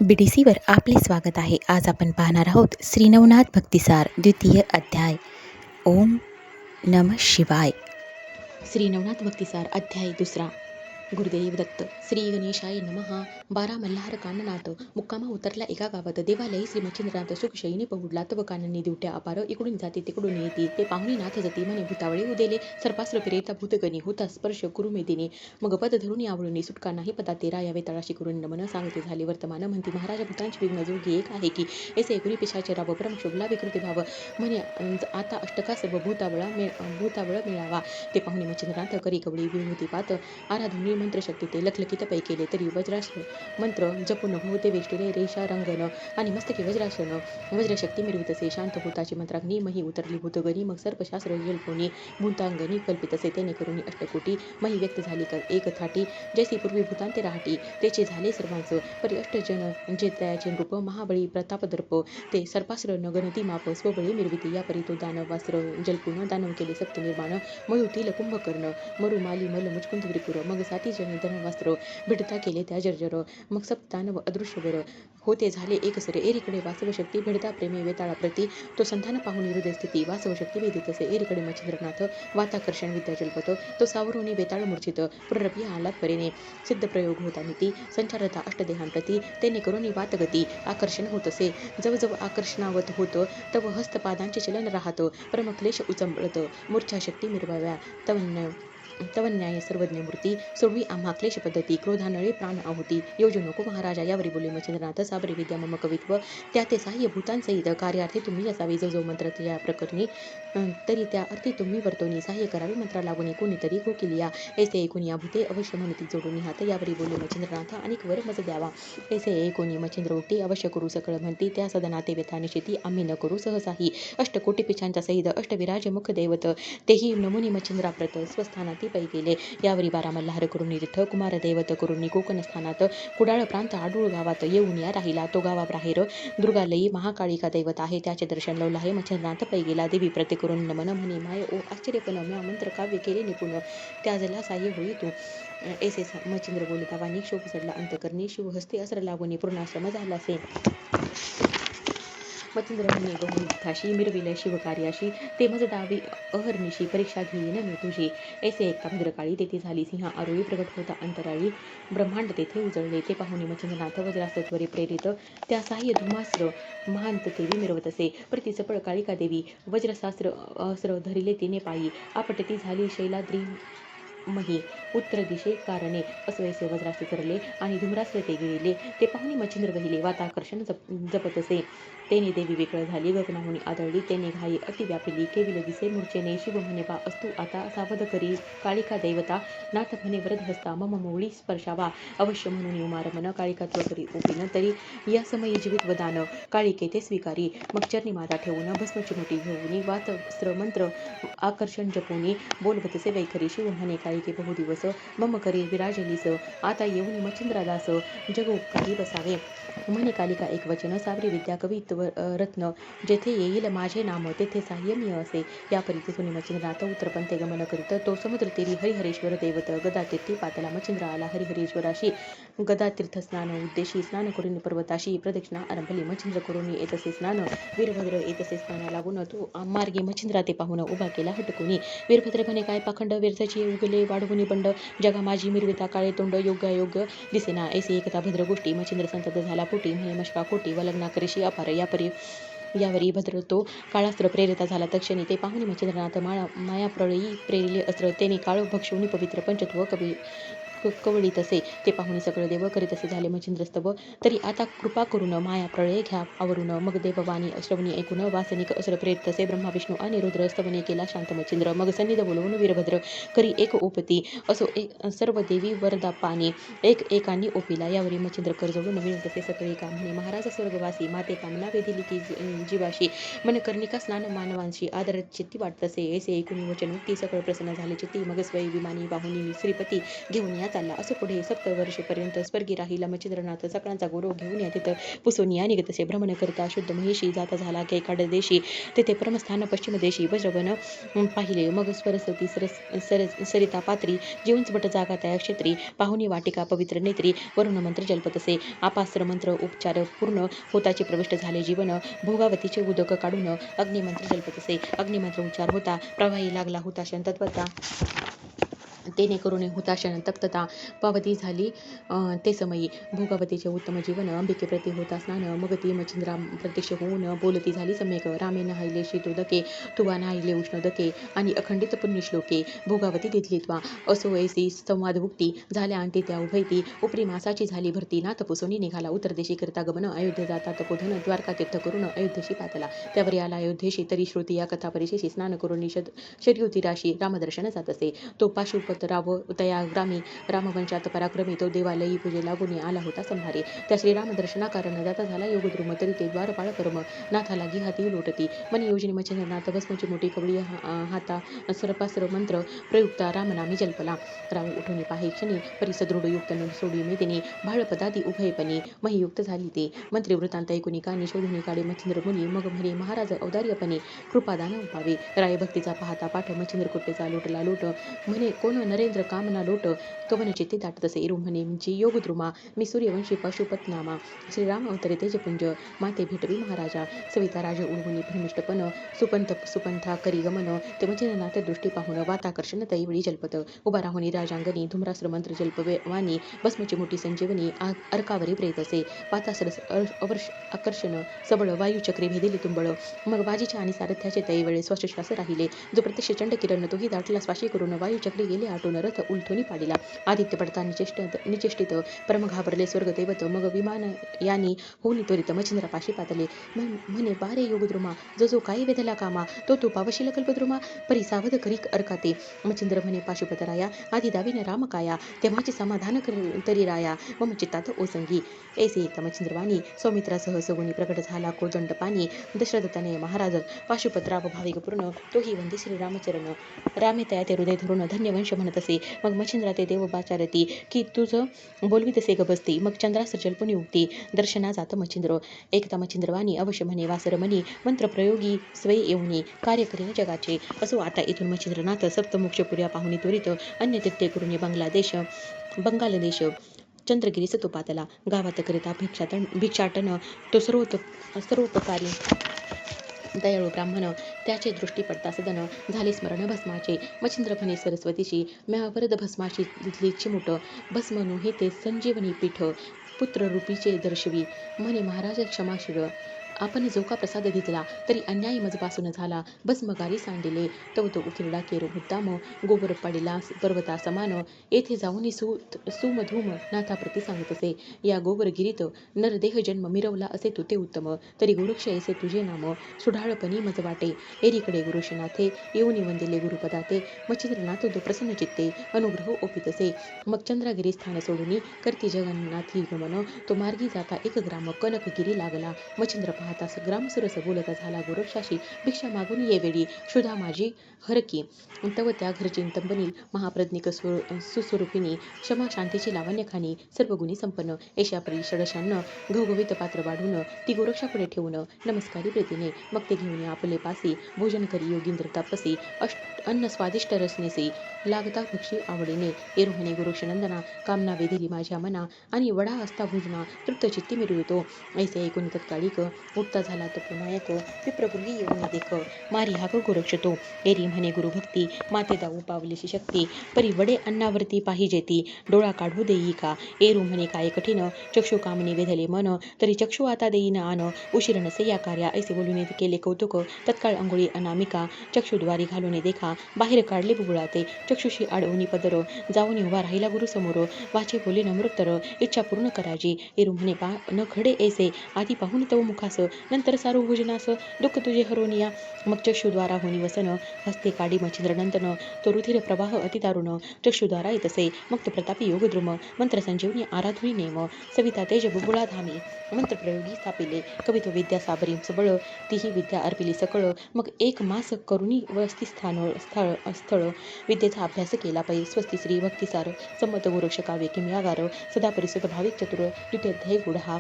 BDCवर आपले स्वागत आहे. आज आपण पाहणार आहोत श्री नवनाथ भक्तिसार द्वितीय अध्याय. ओम नमः शिवाय. श्री नवनाथ भक्तिसार अध्याय दुसरा. गुरुदेव दत्त. श्री गणेशाय नमः. 12 मल्हार काननाथ. मुक्कामा उतरला एका गावात. देवालयी श्री मच्छिंद्रनाथ सुखशयनी पहुडला. तव काननी दिवट्या अपार. इकडून जाती तिकडून येती. ते पाहुणी नाथ जती म्हणे भूतावळे उदेले. सर्पास्त्र फिरेता भूतगणी होता स्पर्श कुरु मेदिनी. मग पद धरून आवळून सुटका नाही पदा तेरा. यावे तळाशी करून नमन सांगते झाले वर्तमान. म्हणती महाराज भूतांची विघ्न जोगी एक आहे की. ऐसे ऐकुनी पिशाचे राव परम शोभला विकृती भाव. म्हणे आता अष्टका सर्व भूतावळ मिळावा. ते पाहुणी मच्छिंद्रनाथ करी कवळी विभूती पात. आराधुनी मंत्रशक्ती ते लखलखित पै केले तरी वज्रास्त्र मंत्र जपून होते वेष्टिले रेषा रंगन. आणि मस्तके वज्रासन वज्रशक्ती मिरवितसे. शांत भूताची मंत्राग्नी मही उतरली भूतगणी. मग सर्पशास्त्र जल्पोनी भूतांगणी कल्पितसे. त्याने करुणी अष्टकोटी मही व्यक्त झाली एक थाटी. जैसी पूर्वी भूतांते राहटी तेचे झाले सर्वांच परी अष्टजन जे त्याचे नृप. महाबळी प्रताप दर्प ते सर्पास्त्र न गणती माप. स्वबळी मिरविती या परी तो दानवास्त्र जल्पून दानव केले सप्त निर्माण. मयुतील कुंभकर्ण मरुमाली मल मुचकुंद त्रिपुर. मग साती जने धनवास्त्र भिडता केले त्या जर्जर. मग सप्तानव अदृश्यवर होते झाले एकसरे. एरीकडे वासव शक्ती भिडता प्रेमे वेताळा प्रती. तो संधान पाहुनी हृदय स्थिती वासव शक्ती वेदितसे. एरीकडे मच्छिंद्रनाथ वाताकर्षण विद्या जल्पत. तो सावरुनी वेताळ मूर्छित पुनरपी आलात परीने. सिद्ध प्रयोग होता नीती संचारता अष्टदेहांप्रती. तेने करुणी वातगती आकर्षण होतसे. जवजव आकर्षणावत होत तव हस्तपादांचे चलन राहत. परमक्लेश उचंबळत मूर्छा शक्ती मिरवाव्या तवन्याय सर्वज्ञ मूर्ती. सोडवी आम्हा क्लेश पद्धती क्रोधानळे प्राण आहुती. योजू नको महाराजा यावरी बोले मच्छिंद्रनाथ. साबरी विद्या मम कवित्व त्या ते साह्य भूतांसहित. कार्यार्थी तुम्ही असावे जो मंत्र त्या प्रकरणी. तरी त्या अर्थी तुम्ही वर्तवणी साह्य करावे मंत्रा लागुनी कोणीतरी कोकिलिया. ऐसे ऐकुनी या भूते अवश्य म्हणती जोडून हात. यावरी बोले मच्छिंद्रनाथ अनेक वर मज द्यावा. ऐसे ऐकुनी मच्छिंद्र उठी अवश्य करू सकळ म्हणती. त्या सदनाते व्यथा निशिती आम्ही न करू सहसाही. अष्टकोटी पिशांच्या सहित अष्टविराज मुख दैवत. तेही नमुनी मच्छिंद्राप्रत स्वस्थानाती पै गेले. यावरी 12 मल्हार करुणी तिठ कुमार दैवत करुणी कोकण स्थानात. कुडाळ प्रांत आडूळ गावात येऊन या राहिला. तो गावाबाहेर दुर्गालयी महाकाळिका दैवत आहे. त्याचे दर्शन लवला आहे. मच्छिंद्रनाथ पै गेला. देवी प्रति करून नमन म्हणे माय ओ आश्चर्यपण म्या मंत्र काव्य केले निपुण. त्याजला साह्य होई तू. ऐसे मच्छिंद्र बोलिता वाणी क्षोभ चढला अंतकरणी. शिवहस्ते अस्त्र लागुनी पूर्णाश्रम झालासे. मच्छिंद्र म्हणे बहुठाशी मिरविल शिवकार्याशी. ते मज दावी अहर्निशी परीक्षा घेईन मी तुझी. ऐसे ऐकता भद्रकाळी तेथे झाली सिंहा आरोळी. प्रगट होता अंतराळी ब्रह्मांड तेथे उजळले. ते पाहुणी मच्छिंद्रनाथ वज्रास्त्रत्वरे प्रेरित त्या साह्य धुमास्त्र महांत तेवी मिरवतसे. प्रति चपळ काळिका देवी वज्रशास्त्र अस्त्र धरिले तिने पायी. आपटती झाली शैलाद्री मही उत्तर दिशे कारणे. अस्वैसे वज्रास्त्र चरले आणि धुम्रास्त्र ते गिळले. ते पाहुणी मच्छिंद्र वहिले वाताकर्षण जपतसे. तेने देवी वेकळ झाली गगनाहुनी आदळली. तेने घाई अति व्यापिली केविल दिसे मूर्छेने. शिव म्हणे पा असतू आता सावध करी काळिका दैवता. नाथ म्हणे वरद हस्ता मम मोळी स्पर्शावा. अवश्य म्हणून उमार मन काळिका त्व करी ओपिन तरी. या समयी जीवित वदान काळिके ते स्वीकारी. मग चरणी माता ठेवून भस्म चिमुटी घेऊनी वातस्त्र मंत्र आकर्षण जपोनी बोलवतसे वैखरी. शिव म्हणे काळिके बहुदिवस मम करी विराजलीस. आता येऊनी मच्छिंद्रदास जगो काही बसावे. म्हणे कालिका एक वचन साबरी विद्या कवित्व रत्न. जेथे येईल माझे नाम तेथे साह्य मी असे. या परीचे सुनी मच्छिंद्रनाथ उत्तरपंथे गमन करीत. तो समुद्र तीरी हरिहरेश्वर दैवत गदातीर्थी पातला. मच्छिंद्र आला हरिहरेश्वराशी गदातीर्थ स्नान उद्देशी. स्नान करून पर्वताशी प्रदक्षिणा आरंभली. मच्छिंद्र करून येतसे स्नान वीरभद्र येतसे स्नाना लागून. तो मार्गे मच्छिंद्रा ते पाहून उभा केला हटकुनी. वीरभद्र म्हणे काय पाखंड व्यर्थची उगले वाढवुनी बंड. जगा माझी मिरविता काळे तोंड योगायोग दिसेना. ऐसे एकता भद्र गोष्टी मच्छिंद्र संतत झाला पोटी. म्हणे मशका कोटी व लग्ना करीशी अपार. यावरी भद्र तो काळास्त्र प्रेरिता झाला तक्षणी. ते पाहुणी मच्छिंद्रनाथ मायाप्रळयी प्रेरिले अस्त्र. तेने काळ भक्षुनी पवित्र पंचत्व कवळीतसे. ते पाहुणी सकळ देव करीतसे झाले मच्छिंद्रस्तव. तरी आता कृपा करून माया प्रळय घ्या आवरून. मग देववाणी श्रवणी ऐकून वासनिक अस्त्र प्रेरितसे. ब्रह्मा विष्णू आणि रुद्र स्तवने केला शांत मच्छिंद्र. मग सन्निध बोलवून वीरभद्र करी एक ओपती. असो सर्व देवी वरदा पाणी एक एकांनी ओपिला. यावरी मच्छिंद्र कर जोडून विनतसे सकळी का. म्हणे महाराज स्वर्गवासी माते कामना वेदिली की जीवाशी. मन कर्णिका स्नान मानवांशी आदर चित्ती वाटतसे. ऐसे ऐकून वचन ती सकळ प्रसन्न झाले चित्ती. मग स्वय विमानी वाहुनी श्रीपती घेऊन या चालला. असो पुढे 70 वर्षेपर्यंत स्वर्गी राहिला मच्छिंद्रनाथ. सगळ्यांचा गौरव घेऊन या तिथं पुसून या निघतसे. भ्रमण करता शुद्ध महेशी जाता झाला कैकाड देशी. तेथे परमस्थान पश्चिम देशी वज्रवन पाहिले. मग सरस्वती सरिता पात्री जीवंच बट जागा त्या क्षेत्री. पाहुणी वाटिका पवित्र नेत्री वरुण मंत्र जल्पतसे. आपास्त्र मंत्र उपचार पूर्ण होताचे प्रविष्ट झाले जीवन. भोगावतीचे उदक काढून अग्निमंत्र जल्पतसे. अग्निमंत्र उच्चार होता प्रवाही लागला हुताशन तत्वता. तेने करुणे हुताशन तप्तता. पावती झाली ते समयी. भोगावतीचे उत्तम जीवन अंबिके प्रति होता स्नान. मग ती मच्छिंद्रा प्रत्यक्ष होऊन बोलती झाली सम्यक. रामे नहायले शीतोदके तुवा नहायले उष्णोदके आणि अखंडित पुण्यश्लोके. भोगावती तिथली त्वा असो ऐसी संवाद भुक्ती झाल्या आणती त्या उभयती. उपरी मासाची झाली भरती. नाथ पुसोनी निघाला उत्तरदेशी करता गमन. अयोध्ये जाता तपोधन द्वारका तीर्थ करून अयोध्येशी पातला. त्यावरी आला अयोध्येशी तरी श्रुती या कथा परिशेषी. स्नान करून शर्युती राशी रामदर्शन जात असे. तो पाशुपत राव तया ग्रामी रामवंशात पराक्रमी. तो देवालयी पूजे लागून आला होता संभारी. त्या श्रीरामदर्शना कारण जाता झाला योगद्रुम. तरी ते द्वारपाळ परम नाथा लागी हाती लोटती. मनी योजनी मच्छिंद्रनाथ भस्मची मोठी कवळी हाता सरपास्त्र मंत्र प्रयुक्ता रामनामी जल्पला. राव उठून पाहे क्षणी परी सदृढ युक्त सोडी मेदिनी. भाळपदादी उभयपणी महियुक्त झाली ते. मंत्री वृत्तांत ऐकुनी कानी शोधून काढे मच्छिंद्र मुनी. मग म्हणे महाराज औदार्यपणे कृपादान उपावे. राय भक्तीचा पाहता पाठ मच्छिंद्र कुट्टेचा लोटला लोट. म्हणे कोण नरेंद्र कामना लोट. कवन चित्ते दाटतसे इरू म्हणे जी योगद्रुमा. मी सूर्यवंशी पशुपतनामा. श्रीराम अवतरे तेजपुंज माते भेटवी महाराजा. सविता राज उडवुनी भ्रमिष्टपण सुपंथा करी गमन. ते मच्छिंद्रनाथ दृष्टी पाहून वाताकर्षण तैवळी जल्पत. उभा राहुनी राजांगणी धुम्रास्त्र मंत्र जल्पवानी. भस्मची मोठी संजीवनी अर्कावरी प्रेतसे. पातास्त्र आकर्षण सबळ वायुचक्री भेदिले तुंबळ. मग बाजीच्या आणि सारथ्याचे तैवळे श्वासश्वास राहिले. जो प्रत्यक्ष चंड किरण तोही दाटला स्वाशी करून. वायुचक्री गेले आटून रथ उलथून पाडिला. आदित्य पडता निचेष्टित परम घाबरले स्वर्ग देवत. मग विमान यानी होऊन त्वरित मच्छिंद्रापाशी पातले. म्हणे बारे योगद्रुमा जो जो काही वेधला कामा. तो तू पावशील कल्पद्रुमा. परी सावध करी अर्काते. मच्छिंद्र म्हणे पाशुपतराया आधी दावीन राम काया. तेव्हाचे समाधान तरी राया मम चित्तात ओसंगी. ऐसे एकता मच्छिंद्रवाणी सौमित्रासह सगुणी प्रकट झाला कोदंड पाणी. दशरथतनय महाराज पाशुपतराव भाविक पूर्ण. तोही वंदे श्रीरामचरण. रामे तया ते हृदय धरून धन्यवंश म्हणत असे. मग मच्छिंद्रा ते देव बाचारती की तुझं बोलवीतसे गबसती. मग चंद्रास जल्पुनी उगती दर्शना जात मच्छिंद्र. एकता मच्छिंद्रवाणी अवश्य म्हणे वासरमणी. मंत्र प्रयोगी स्वय येऊनी कार्य करीन जगाचे. असो आता इथून मच्छिंद्रनाथ सप्तमोक्षपुर्या पाहुणी त्वरित. अन्य तीर्थे करुणी बंगाल देश चंद्रगिरीस तो पातला. गावात करिता भिक्षाटन तो सर्वोपकारी दयाळू ब्राह्मण. त्याचे दृष्टी पडता सदन झाले स्मरण भस्माचे. मच्छिंद्र म्हणे सरस्वतीशी म्या वरद भस्माची तिथली चिमुट. भस्म नोहे ते संजीवनी पीठ. पुत्ररूपीचे दर्शवी. म्हणे महाराज क्षमाशील. आपण जो का प्रसाद घेतला तरी अन्यायी मजपासून झाला. भस्मगारी सांडिले तव तो उकिरडा केरो मुद्दाम. गोबर पडिला पर्वता समान. येथे जाऊन सुमधूम नाथाप्रती सांगतसे. या गोबरगिरीत नरदेह जन्म मिरवला असे तू ते उत्तम. तरी गुरुक्ष ऐसे तुझे नाम. सुढाळपणी मज वाटे एरीकडे गुरुशनाथे. येऊनी वंदिले गुरुपदाते. मच्छिंद्रनाथ तो प्रसन्न चित्ते अनुग्रह ओपितसे. मग चंद्रगिरी स्थान सोडूनी करती जगन्नाथी गमन. तो मार्गी जाता एक ग्राम कनकगिरी लागला. मच्छिंद्र पाहतास ग्राम सुरस बोलता झाला गोरक्षाशी. भिक्षा मागून ये वेळी क्षुधा माझी हरकी. तव त्या घरची तंबनी महाप्रज्ञिक सुस्वरूपिणी. क्षमा शांतीची लावण्य खाणी सर्व गुणी संपन्न. ऐशापरी षडशान्न घवघवीत पात्र वाढून. ती गोरक्षापुढे ठेवून नमस्कारी प्रीतीने. मग ते घेऊन आपले पासी भोजन करी योगींद्र तापसी. अन्न स्वादिष्ट रसनेसी लागता भक्षी आवडीने. एरुहने गोरक्षनंदना कामना वेधिली माझ्या मना. आणि वडा असता भोजना तृप्त चित्ती मिरवितो. ऐसे ऐकून तत्काळिक उठता झाला तो नायक. विप्रगृही येऊन देख मारी हाक गोरक्षतो. एरी म्हणे गुरुभक्ती माते दाऊ पावलीशी शक्ती. परी वडे अन्नावरती पाहिजे ती डोळा काढू देई का. एरू म्हणे काय कठीण चक्षु कामने वेधले मन. तरी चक्षु आता देईन आन उशीर नसे या कार्या. ऐसे बोलून केले कौतुक तत्काळ अंघोळी अनामिका. चक्षुद्वारी घालून देखा बाहेर काढले बुबुळाते. चक्षुशी आडवणी पदर जाऊन उभा राहिला गुरुसमोर. वाचे बोले नम्रोत्तर इच्छा पूर्ण कराजी. एरू म्हणे न घडे ऐसे आधी पाहून तव मुखास. नंतर सारो भोजनास दुःख तुझे हरोनिया मग चक्षुद्वारा होनी वसन हस्ते काडी मच्छिंद्रनंदन तो रुधिर प्रवाह अतिदारुण चक्षुद्वारा येतसे मग तो प्रतापी योगद्रुम मंत्र संजीवनी आराधुनी नेम सविता तेज बुबुळा धामी मंत्र प्रयोगी स्थापिले कवित्व विद्या साबरी सबळ तीही विद्या अर्पिली सकळ मग एक मास करुणी वस्ती स्थळ विद्येचा अभ्यास केला पै स्वस्ती श्री भक्तिसार संमत गोरक्ष काव्य किमयागार सदा परिसुत भाविक चतुर द्वितीय अध्याय गुढ हा